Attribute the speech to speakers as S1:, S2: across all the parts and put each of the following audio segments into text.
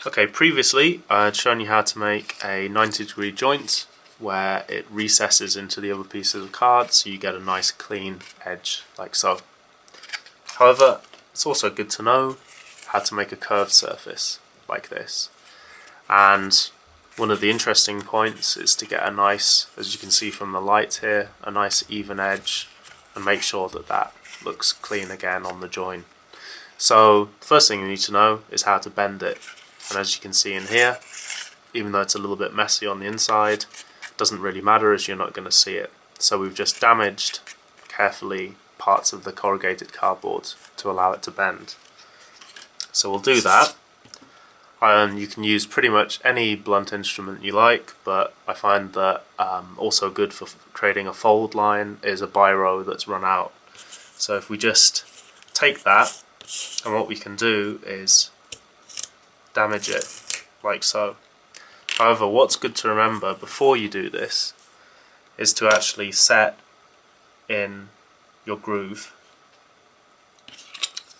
S1: Okay, previously I had shown you how to make a 90-degree joint where it recesses into the other pieces of card so you get a nice clean edge like so. However, it's also good to know how to make a curved surface like this. And one of the interesting points is to get a nice, as you can see from the light here, a nice even edge and make sure that that looks clean again on the joint. So the first thing you need to know is how to bend it. And as you can see in here, even though it's a little bit messy on the inside, it doesn't really matter as you're not going to see it. So we've just damaged carefully parts of the corrugated cardboard to allow it to bend. So we'll do that. You can use pretty much any blunt instrument you like, but I find that also good for creating a fold line is a biro that's run out. So if we just take that, and what we can do is damage it like so. However, what's good to remember before you do this is to actually set in your groove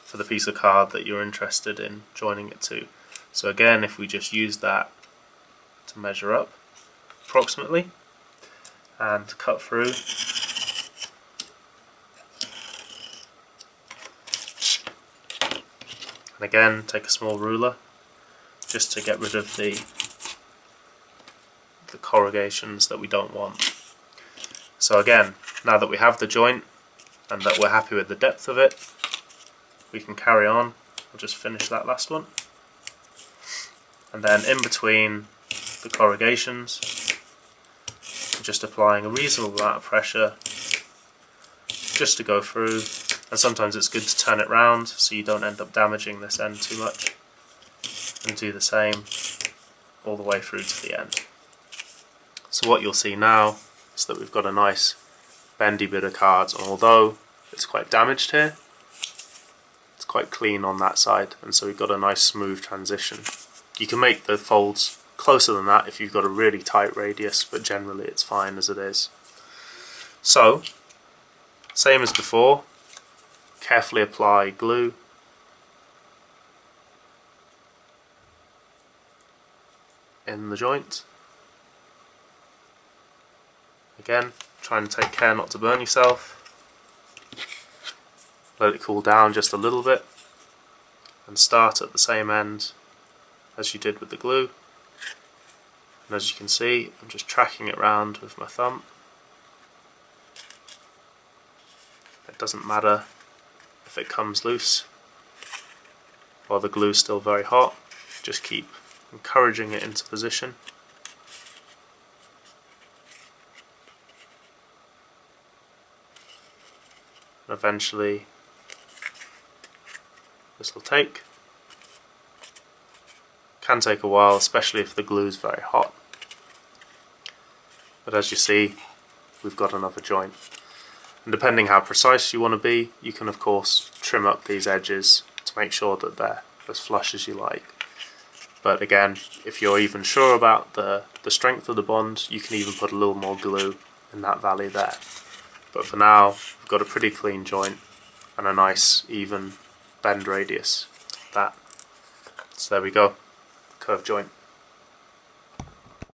S1: for the piece of card that you're interested in joining it to. So again, if we just use that to measure up approximately and cut through, and again take a small ruler just to get rid of the corrugations that we don't want. So again, now that we have the joint and that we're happy with the depth of it, we can carry on. We'll just finish that last one. And then in between the corrugations, I'm just applying a reasonable amount of pressure just to go through, and sometimes it's good to turn it round so you don't end up damaging this end too much, and do the same all the way through to the end. So what you'll see now is that we've got a nice bendy bit of cards, and although it's quite damaged here, it's quite clean on that side, and so we've got a nice smooth transition. You can make the folds closer than that if you've got a really tight radius, but generally it's fine as it is. So, same as before, carefully apply glue. In the joint. Again, try and take care not to burn yourself. Let it cool down just a little bit and start at the same end as you did with the glue. And as you can see, I'm just tracking it round with my thumb. It doesn't matter if it comes loose while the glue's still very hot, just keep encouraging it into position. And eventually this will take. Can take a while, especially if the glue is very hot. But as you see, we've got another joint. And depending how precise you want to be, you can of course trim up these edges to make sure that they're as flush as you like. But again, if you're even sure about the strength of the bond, you can even put a little more glue in that valley there. But for now, we've got a pretty clean joint and a nice even bend radius. That. So there we go, curved joint.